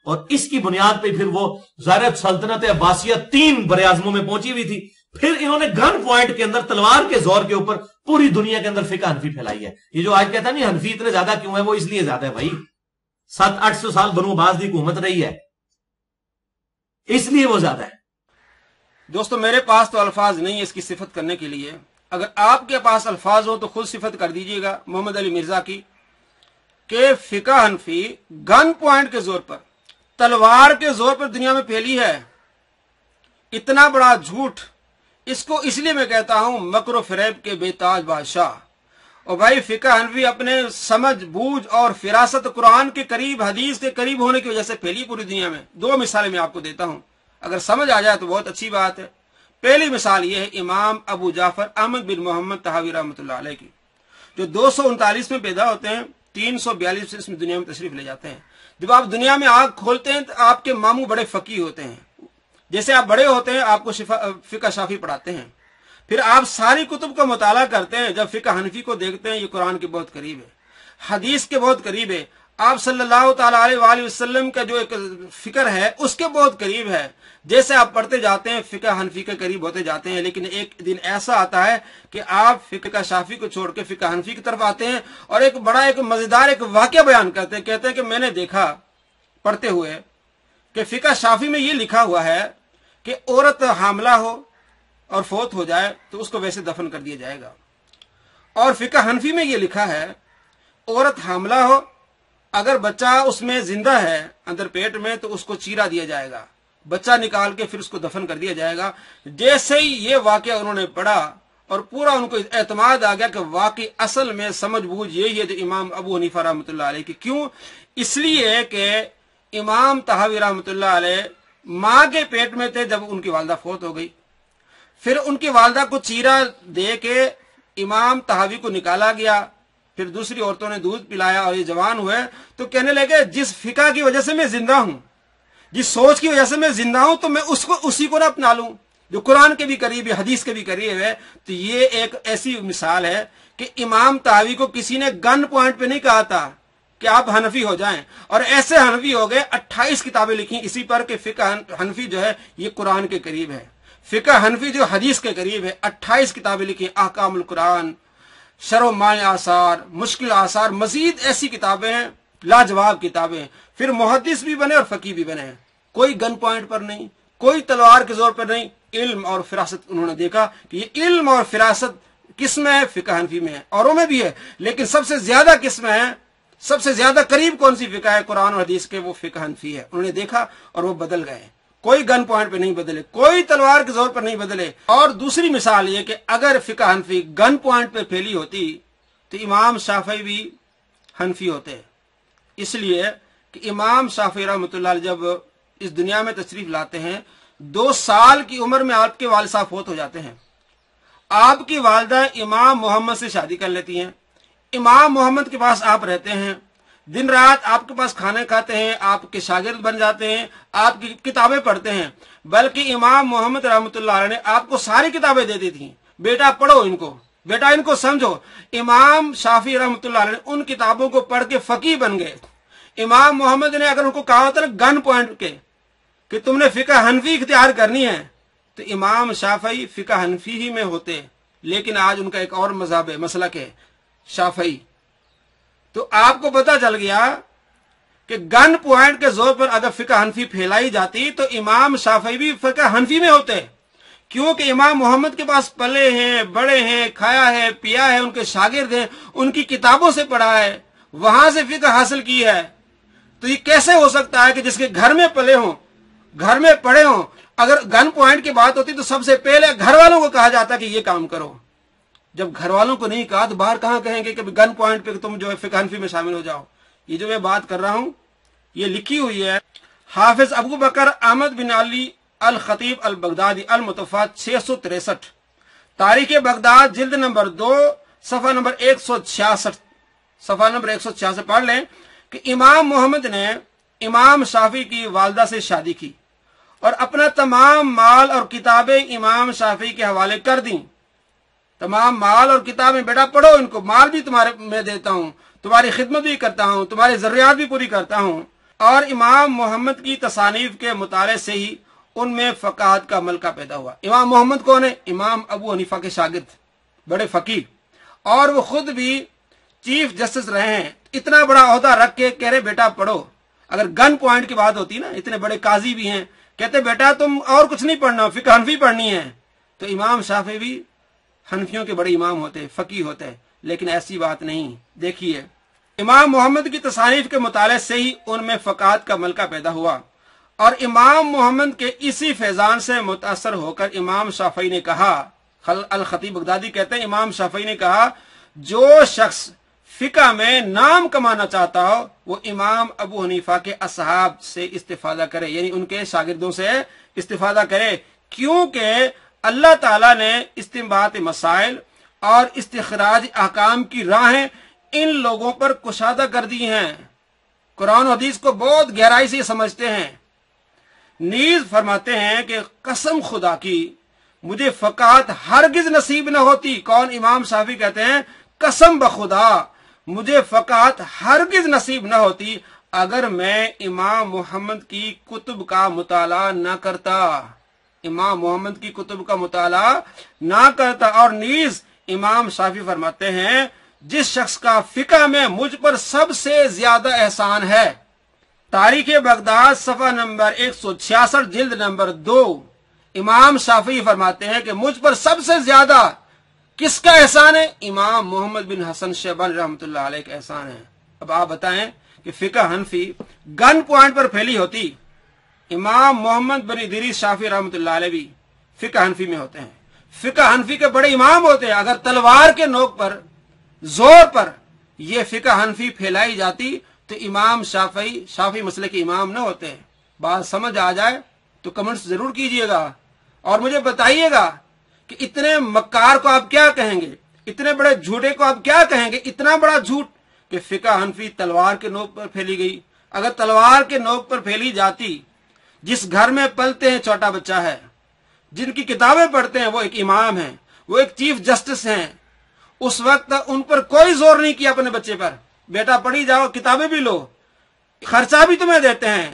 और इसकी बुनियाद पे फिर वो ज़ाहिर सल्तनत अब्बासिया 3 बरआज़मों में पहुंची हुई थी। फिर इन्होंने गन पॉइंट के अंदर तलवार के जोर के ऊपर पूरी दुनिया के अंदर फिका हनफी फैलाई है। ये जो आज कहता है नहीं हनफी इतने ज्यादा क्यों है, वो इसलिए ज्यादा है भाई, 700-800 साल बनु अब्बास की हुकूमत रही है, इसलिए वो ज्यादा है। दोस्तों मेरे पास तो अल्फाज नहीं है इसकी सिफत करने के लिए, अगर आपके पास अल्फाज हो तो खुद सिफत कर दीजिएगा मोहम्मद अली मिर्जा की, कि फिका हनफी गन पॉइंट के जोर पर, तलवार के जोर पर दुनिया में फैली है। इतना बड़ा झूठ, इसको इसलिए मैं कहता हूं मकर फरेब के बेताज बादशाह। और भाई फिका हनफी अपने समझ बूझ और फिरासत कुरान के करीब, हदीस के करीब होने की वजह से फैली पूरी दुनिया में। 2 मिसालें मैं आपको देता हूं, अगर समझ आ जाए तो बहुत अच्छी बात है। पहली मिसाल यह है इमाम अबू जाफर अहमद बिन मोहम्मद तहावी रहमतुल्लाह अलैह की, जो 239 में पैदा होते हैं, 342 इसमें दुनिया में तशरीफ ले जाते हैं। जब आप दुनिया में आंख खोलते हैं तो आपके मामू बड़े फकीह होते हैं, जैसे आप बड़े होते हैं आपको फिका शाफी पढ़ाते हैं, फिर आप सारी कुतुब का मुताला करते हैं, जब फिका हनफी को देखते हैं ये कुरान के बहुत करीब है, हदीस के बहुत करीब है, आप सल्लल्लाहु ताला अलैहि वसल्लम का जो एक फिक्र है उसके बहुत करीब है। जैसे आप पढ़ते जाते हैं फिका हनफी के करीब होते जाते हैं, लेकिन एक दिन ऐसा आता है कि आप फिका शाफी को छोड़ के फिका हनफी की तरफ आते हैं और एक बड़ा एक मजेदार एक वाकया बयान करते हैं। कहते हैं कि मैंने देखा पढ़ते हुए कि फिका शाफी में ये लिखा हुआ है कि औरत हामला हो और फौत हो जाए तो उसको वैसे दफन कर दिया जाएगा, और फिका हनफी में ये लिखा है औरत हामला हो, अगर बच्चा उसमें जिंदा है अंदर पेट में तो उसको चीरा दिया जाएगा, बच्चा निकाल के फिर उसको दफन कर दिया जाएगा। जैसे ही ये वाकया उन्होंने पढ़ा और पूरा उनको एतमाद आ गया कि वाकई असल में समझ बूझ यही है जो इमाम अबू हनीफा रहमतुल्लाह अलैह की। क्यों? इसलिए कि इमाम तहावी रहमतुल्लाह अलैह माँ के पेट में थे जब उनकी वालदा फौत हो गई, फिर उनकी वालदा को चीरा दे के इमाम तहावी को निकाला गया, फिर दूसरी औरतों ने दूध पिलाया और ये जवान हुए तो कहने लगे जिस फिका की वजह से मैं जिंदा हूं, जिस सोच की वजह से मैं जिंदा हूं, तो मैं उसी को ना अपना लूं जो कुरान के भी करीब है, हदीस के भी करीब है। तो ये एक ऐसी मिसाल है कि इमाम तहावी को किसी ने गन पॉइंट पे नहीं कहा था कि आप हनफी हो जाएं, और ऐसे हनफी हो गए। 28 किताबें लिखी इसी पर कि फिका हनफी जो है ये कुरान के करीब है, फिका हनफी जो हदीस के करीब है। 28 किताबें लिखी, अहकामुल कुरान, शरह माने आसार, मुश्किल आसार, मजीद ऐसी किताबें हैं, लाजवाब किताबें। फिर मुहद्दिस भी बने और फकीह भी बने। कोई गन पॉइंट पर नहीं, कोई तलवार के जोर पर नहीं, इल्म और फिरासत उन्होंने देखा कि ये इल्म और फिरासत किस में है, फिका हनफी में है, औरों में भी है, लेकिन सबसे ज्यादा किस में है, सबसे ज्यादा करीब कौन सी फिका है कुरान और हदीस के, वो फिका हनफी है। उन्होंने देखा और वो बदल गए। कोई गन पॉइंट पे नहीं बदले, कोई तलवार के जोर पर नहीं बदले। और दूसरी मिसाल ये कि अगर फिका हनफी गन पॉइंट पे फैली होती तो इमाम शाफी भी हनफी होते, इसलिए कि इमाम शाफी रहमतुल्लाह जब इस दुनिया में तशरीफ लाते हैं 2 साल की उम्र में आपके वालिद साहब फौत हो जाते हैं। आपकी वालदा इमाम मोहम्मद से शादी कर लेती हैं, इमाम मोहम्मद के पास आप रहते हैं, दिन रात आपके पास खाने खाते हैं, आपके शागिर्द बन जाते हैं, आपकी किताबें पढ़ते हैं। बल्कि इमाम मोहम्मद रहमतुल्लाह अलैह ने आपको सारी किताबें दे दी थी, बेटा पढ़ो इनको, बेटा इनको समझो। इमाम शाफी रहमतुल्लाह अलैह ने उन किताबों को पढ़ के फकीह बन गए। इमाम मोहम्मद ने अगर उनको कहा होता ना गन पॉइंट के कि तुमने फिका हनफी इख्तियार करनी है, तो इमाम शाफी फिका हनफी ही में होते। लेकिन आज उनका एक और मजहब है, मसलक है शाफी। तो आपको पता चल गया कि गन पॉइंट के जोर पर अगर फिका हनफी फैलाई जाती तो इमाम शाफी भी फिका हनफी में होते, क्योंकि इमाम मोहम्मद के पास पले हैं, बड़े हैं, खाया है, पिया है, उनके शागिर्द हैं, उनकी किताबों से पढ़ा है, वहां से फिका हासिल की है। तो ये कैसे हो सकता है कि जिसके घर में पले हों, घर में पढ़े हों, अगर गन पॉइंट की बात होती तो सबसे पहले घर वालों को कहा जाता कि ये काम करो। जब घर वालों को नहीं कहा तो बाहर कहां कहेंगे कि गन पॉइंट पे तुम जो है फिका हनफी में शामिल हो जाओ। ये जो मैं बात कर रहा हूं ये लिखी हुई है हाफिज अबू बकर अहमद बिन अली अल खतीब अल बगदादी अल मुतफ़ा 663, तारीख बगदाद जिल्द नंबर 2 सफा नंबर 166, सफा नंबर 166 पढ़ लें कि इमाम मोहम्मद ने इमाम शाफी की वालदा से शादी की और अपना तमाम माल और किताबें इमाम शाफी के हवाले कर दी। तमाम माल और किताबें बेटा पढ़ो इनको, माल भी तुम्हारे मैं देता हूं, तुम्हारी खिदमत भी करता हूं, तुम्हारी जरूरियात भी पूरी करता हूं। اور امام محمد کی تصانیف کے مطالعے سے ہی ان میں فقاہت کا ملکہ پیدا ہوا۔ امام محمد کون ہے؟ امام ابو حنیفہ کے شاگرد، بڑے فقیہ، اور وہ خود بھی چیف جسٹس رہے ہیں۔ اتنا بڑا عہدہ رکھ کے کہہ رہے بیٹا پڑھو، اگر گن پوائنٹ کی بات ہوتی نا، اتنے بڑے قاضی بھی ہیں، کہتے بیٹا تم اور کچھ نہیں پڑھنا، فقہ حنفی پڑھنی ہے۔ تو امام شافعی بھی حنفیوں کے بڑے امام ہوتے، فقیہ ہوتے، لیکن ایسی بات نہیں۔ دیکھیے امام محمد کی تصانیف کے مطالعے سے ہی ان میں فقاہت کا ملکہ پیدا ہوا، اور امام محمد کے اسی فیضان سے متاثر ہو کر امام شافعی نے کہا، الخطیب بغدادی کہتے ہیں امام شافعی نے کہا جو شخص فقہ میں نام کمانا چاہتا ہو وہ امام ابو حنیفہ کے اصحاب سے استفادہ کرے، یعنی ان کے شاگردوں سے استفادہ کرے، کیونکہ اللہ تعالیٰ نے استنباط مسائل اور استخراج احکام کی راہیں ان لوگوں پر کشادہ کر دی ہیں، قرآن و حدیث کو بہت گہرائی سے سمجھتے ہیں۔ نیز فرماتے ہیں کہ قسم خدا کی مجھے فقاہت ہرگز نصیب نہ ہوتی۔ کون؟ امام شافعی کہتے ہیں قسم بخدا مجھے فقاہت ہرگز نصیب نہ ہوتی اگر میں امام محمد کی کتب کا مطالعہ نہ کرتا، امام محمد کی کتب کا مطالعہ نہ کرتا۔ اور نیز امام شافعی فرماتے ہیں جس شخص کا فقہ میں مجھ پر سب سے زیادہ احسان ہے، تاریخ بغداد صفحہ نمبر 166 جلد نمبر 2، امام شافعی فرماتے ہیں کہ مجھ پر سب سے زیادہ کس کا احسان ہے؟ امام محمد بن حسن شیبانی رحمۃ اللہ علیہ کا احسان ہے۔ اب آپ بتائیں کہ فقہ حنفی گن پوائنٹ پر پھیلی ہوتی، امام محمد بن ادریس شافعی رحمۃ اللہ علیہ بھی فقہ حنفی میں ہوتے ہیں، فقہ حنفی کے بڑے امام ہوتے ہیں۔ اگر تلوار کے نوک پر، زور پر یہ فقہ حنفی پھیلائی جاتی تو امام شافعی مسئلے کے امام نہ ہوتے۔ بات سمجھ آ جائے تو کمنٹس ضرور کیجئے گا اور مجھے بتائیے گا کہ اتنے مکار کو آپ کیا کہیں گے، اتنے بڑے جھوٹے کو آپ کیا کہیں گے، اتنا بڑا جھوٹ کہ فقہ حنفی تلوار کے نوک پر پھیلی گئی۔ اگر تلوار کے نوک پر پھیلی جاتی، جس گھر میں پلتے ہیں چھوٹا بچہ ہے، جن کی کتابیں پڑھتے ہیں وہ ایک امام ہیں، وہ ایک چیف جسٹس ہیں، اس وقت ان پر کوئی زور نہیں کیا اپنے بچے پر، بیٹا پڑھی جاؤ، کتابیں بھی لو، خرچہ بھی تمہیں دیتے ہیں،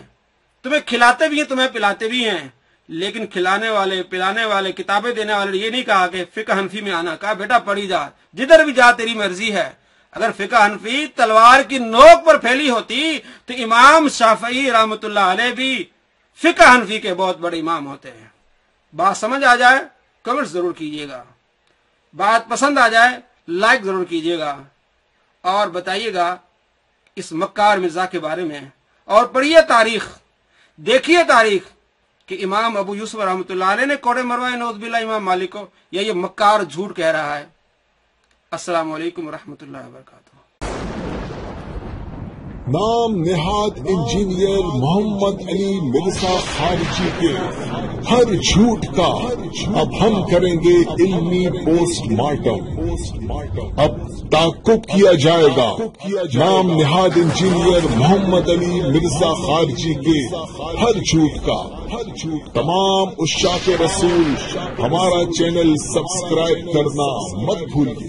تمہیں کھلاتے بھی ہیں، تمہیں پلاتے بھی ہیں، لیکن کھلانے والے، پلانے والے، کتابیں دینے والے یہ نہیں کہا کہ فقہ حنفی میں آنا، کہا بیٹا پڑھی جا، جدھر بھی جا تیری مرضی ہے۔ اگر فقہ حنفی تلوار کی نوک پر پھیلی ہوتی تو امام شافعی رحمۃ اللہ علیہ بھی فقہ حنفی کے بہت بڑے امام ہوتے ہیں۔ بات سمجھ آ جائے کمنٹ ضرور کیجیے گا، بات پسند آ جائے لائک ضرور کیجیے گا، اور بتائیے گا اس مکار مرزا کے بارے میں، اور پڑھیے تاریخ، دیکھیے تاریخ کہ امام ابو یوسف رحمۃ اللہ علیہ نے کوڑے مروائے نعوذ باللہ امام مالک کو، یا یہ مکار جھوٹ کہہ رہا ہے۔ السلام علیکم ورحمۃ اللہ وبرکاتہ۔ نام نہاد انجینئر محمد علی مرزا خارجی کے ہر جھوٹ کا اب ہم کریں گے علمی پوسٹ مارٹم، اب تعقب کیا جائے گا نام نہاد انجینئر محمد علی مرزا خارجی کے ہر جھوٹ کا۔ تمام عشاق رسول ہمارا چینل سبسکرائب کرنا مت بھولیے۔